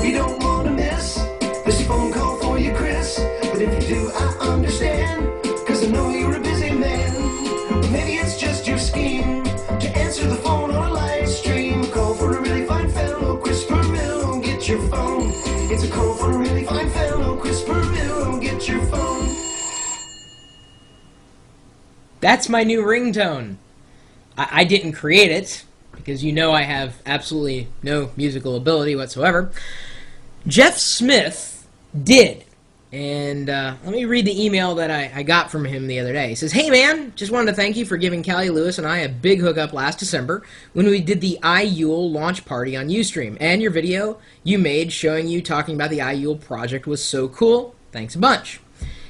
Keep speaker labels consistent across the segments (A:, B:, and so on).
A: you don't want to miss this phone call for you, Chris. But if you do, I understand, cause I know you're a busy man. Maybe it's just your scheme to answer the phone on a live stream. Call for a really fine fellow, Chris Pirillo, get your phone. It's a call for a really fine fellow, Chris Pirillo, get your phone.
B: That's my new ringtone. I didn't create it, because you know I have absolutely no musical ability whatsoever. Jeff Smith did. And let me read the email that I got from him the other day. He says, "Hey man, just wanted to thank you for giving Callie Lewis and I a big hookup last December when we did the iUle launch party on Ustream. And your video you made showing you talking about the iUle project was so cool. Thanks a bunch.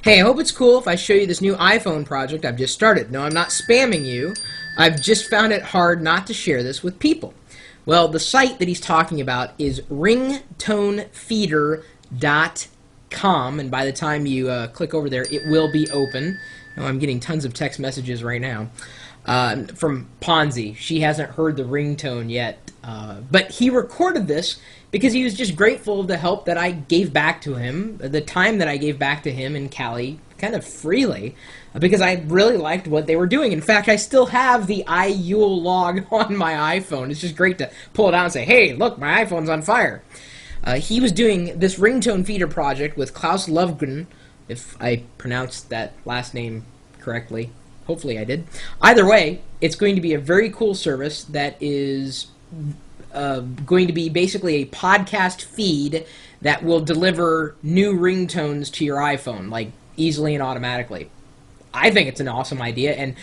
B: Hey, I hope it's cool if I show you this new iPhone project I've just started. No, I'm not spamming you. I've just found it hard not to share this with people." Well, the site that he's talking about is ringtonefeeder.com, and by the time you click over there, it will be open. Oh, I'm getting tons of text messages right now from Ponzi. She hasn't heard the ringtone yet, but he recorded this because he was just grateful of the help that I gave back to him, the time that I gave back to him and Callie, kind of freely, because I really liked what they were doing. In fact, I still have the iUle log on my iPhone. It's just great to pull it out and say, hey, look, my iPhone's on fire. He was doing this ringtone feeder project with Klaus Lovgren, if I pronounced that last name correctly. Hopefully I did. Either way, it's going to be a very cool service that is going to be basically a podcast feed that will deliver new ringtones to your iPhone, like easily and automatically. I think it's an awesome idea, and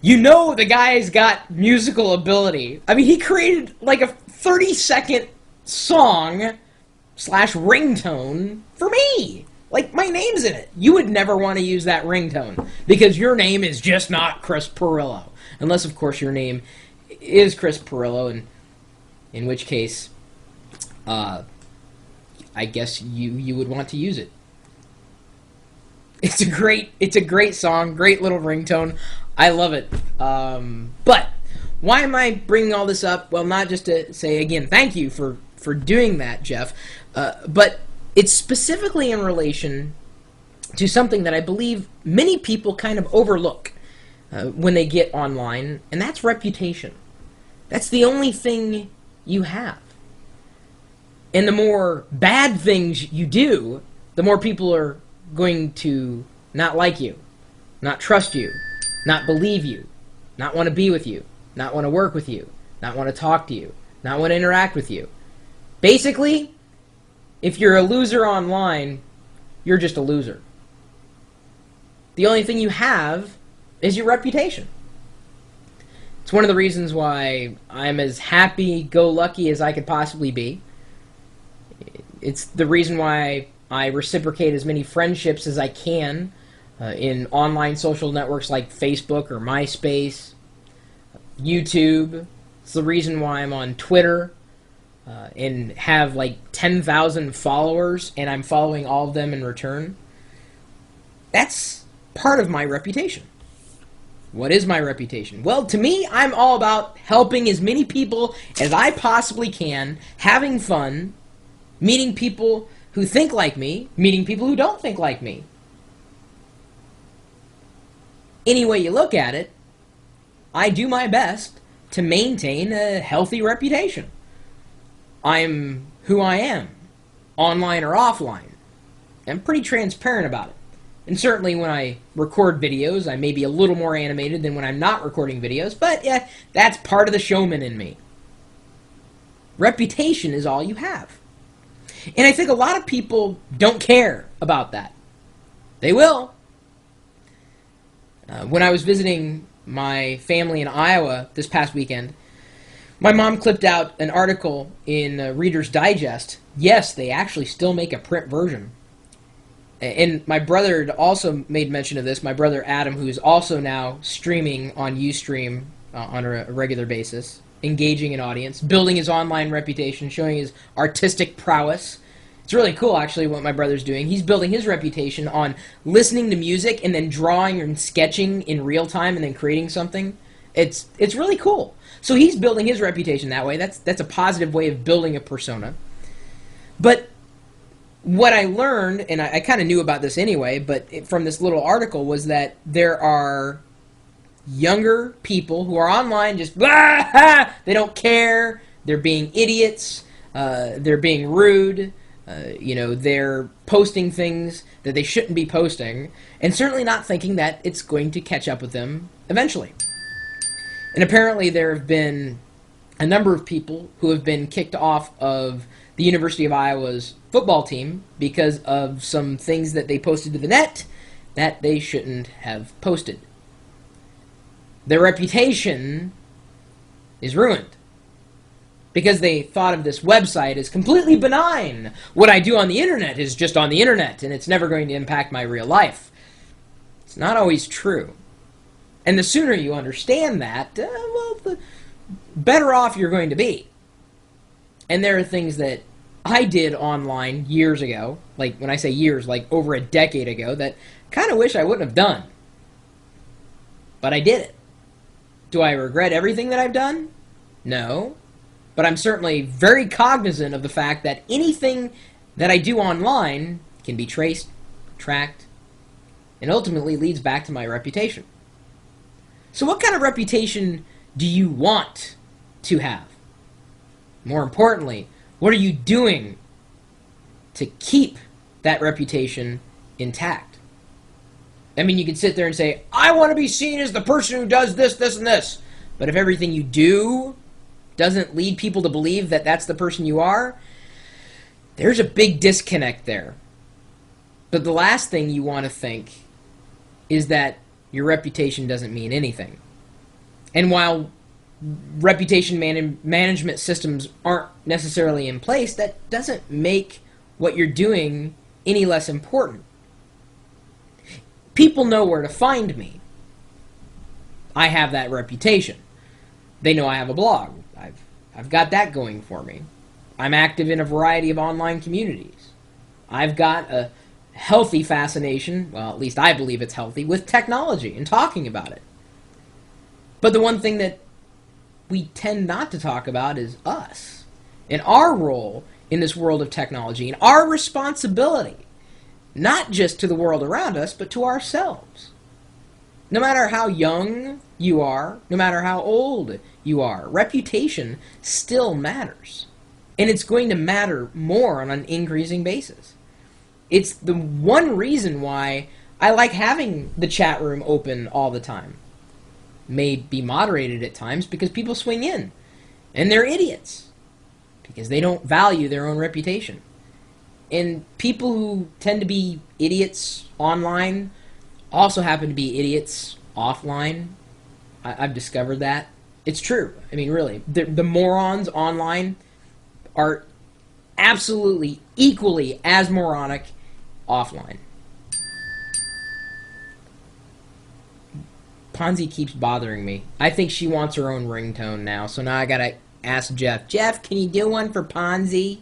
B: you know the guy's got musical ability. I mean, he created like a 30-second song / ringtone for me. Like, my name's in it. You would never want to use that ringtone because your name is just not Chris Pirillo. Unless, of course, your name is Chris Pirillo, and in which case, I guess you would want to use it. It's a great song, great little ringtone. I love it. But why am I bringing all this up? Well, not just to say again, thank you for doing that, Jeff, but it's specifically in relation to something that I believe many people kind of overlook when they get online, and that's reputation. That's the only thing you have. And the more bad things you do, the more people are going to not like you, not trust you, not believe you, not want to be with you, not want to work with you, not want to talk to you, not want to interact with you. Basically, if you're a loser online, you're just a loser. The only thing you have is your reputation. It's one of the reasons why I'm as happy-go-lucky as I could possibly be. It's the reason why I reciprocate as many friendships as I can in online social networks like Facebook or MySpace, YouTube. It's the reason why I'm on Twitter and have like 10,000 followers, and I'm following all of them in return. That's part of my reputation. What is my reputation? Well, to me, I'm all about helping as many people as I possibly can, having fun, meeting people who think like me, meeting people who don't think like me. Any way you look at it, I do my best to maintain a healthy reputation. I'm who I am, online or offline. I'm pretty transparent about it. And certainly when I record videos, I may be a little more animated than when I'm not recording videos, but yeah, that's part of the showman in me. Reputation is all you have. And I think a lot of people don't care about that. They will. When I was visiting my family in Iowa this past weekend, my mom clipped out an article in Reader's Digest. Yes, they actually still make a print version. And my brother also made mention of this. My brother Adam, who is also now streaming on Ustream on a regular basis, engaging an audience, building his online reputation, showing his artistic prowess. It's really cool, actually, what my brother's doing. He's building his reputation on listening to music and then drawing and sketching in real time and then creating something. It's really cool. So he's building his reputation that way. That's a positive way of building a persona. But What I learned, and I kind of knew about this anyway, but from this little article, was that there are younger people who are online just blah, they don't care, they're being idiots, they're being rude, they're posting things that they shouldn't be posting, and certainly not thinking that it's going to catch up with them eventually. And apparently there have been a number of people who have been kicked off of the University of Iowa's football team because of some things that they posted to the net that they shouldn't have posted. Their reputation is ruined because they thought of this website as completely benign. What I do on the internet is just on the internet, and it's never going to impact my real life. It's not always true. And the sooner you understand that, the better off you're going to be. And there are things that I did online years ago, like when I say years, like over a decade ago, that kind of wish I wouldn't have done. But I did it. Do I regret everything that I've done? No. But I'm certainly very cognizant of the fact that anything that I do online can be traced, tracked, and ultimately leads back to my reputation. So what kind of reputation do you want to have? More importantly, what are you doing to keep that reputation intact? I mean, you can sit there and say, I want to be seen as the person who does this, this, and this. But if everything you do doesn't lead people to believe that that's the person you are, there's a big disconnect there. But the last thing you want to think is that your reputation doesn't mean anything. And while reputation management systems aren't necessarily in place, that doesn't make what you're doing any less important. People know where to find me. I have that reputation. They know I have a blog. I've got that going for me. I'm active in a variety of online communities. I've got a healthy fascination, well, at least I believe it's healthy, with technology and talking about it. But the one thing that we tend not to talk about is us and our role in this world of technology and our responsibility, not just to the world around us, but to ourselves. No matter how young you are, no matter how old you are, reputation still matters. And it's going to matter more on an increasing basis. It's the one reason why I like having the chat room open all the time. May be moderated at times because people swing in. And they're idiots. Because they don't value their own reputation. And people who tend to be idiots online also happen to be idiots offline. I've discovered that. It's true. I mean, really. The morons online are absolutely equally as moronic offline. Ponzi keeps bothering me. I think she wants her own ringtone now, so now I gotta ask Jeff. Jeff, can you do one for Ponzi?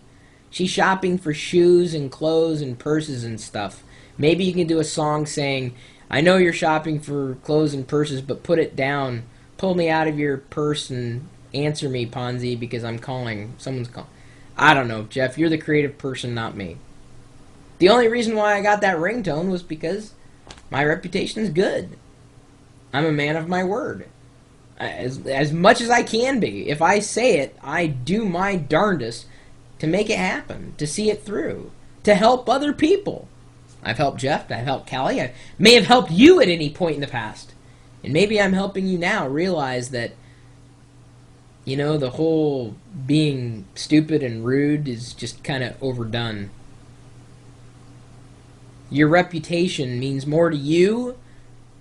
B: She's shopping for shoes and clothes and purses and stuff. Maybe you can do a song saying, I know you're shopping for clothes and purses, but put it down. Pull me out of your purse and answer me, Ponzi, because I'm calling. Someone's calling. I don't know, Jeff. You're the creative person, not me. The only reason why I got that ringtone was because my reputation's good. I'm a man of my word. As much as I can be. If I say it, I do my darndest to make it happen, to see it through, to help other people. I've helped Jeff, I've helped Callie, I may have helped you at any point in the past. And maybe I'm helping you now realize that, you know, the whole being stupid and rude is just kind of overdone. Your reputation means more to you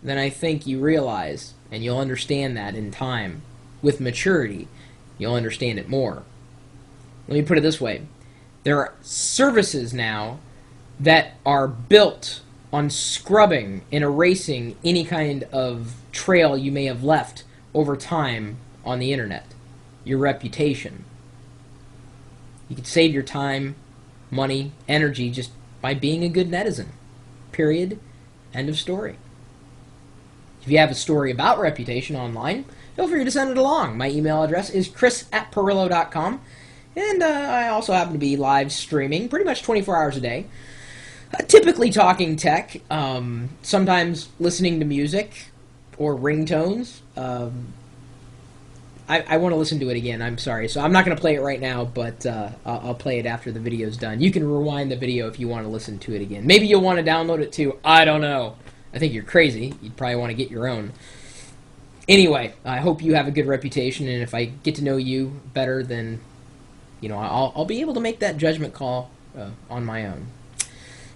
B: than I think you realize, and you'll understand that in time. With maturity, you'll understand it more. Let me put it this way. There are services now that are built on scrubbing and erasing any kind of trail you may have left over time on the internet. Your reputation. You can save your time, money, energy just by being a good netizen. Period. End of story. If you have a story about reputation online, feel free to send it along. My email address is chris@pirillo.com. And I also happen to be live streaming pretty much 24 hours a day. Typically talking tech, sometimes listening to music or ringtones. I want to listen to it again, I'm sorry. So I'm not going to play it right now, but I'll play it after the video's done. You can rewind the video if you want to listen to it again. Maybe you'll want to download it too. I don't know. I think you're crazy. You'd probably want to get your own. Anyway, I hope you have a good reputation, and if I get to know you better, then I'll be able to make that judgment call on my own.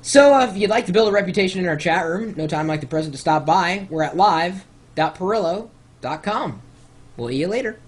B: So if you'd like to build a reputation in our chat room, no time like the present to stop by. We're at live.pirillo.com. We'll see you later.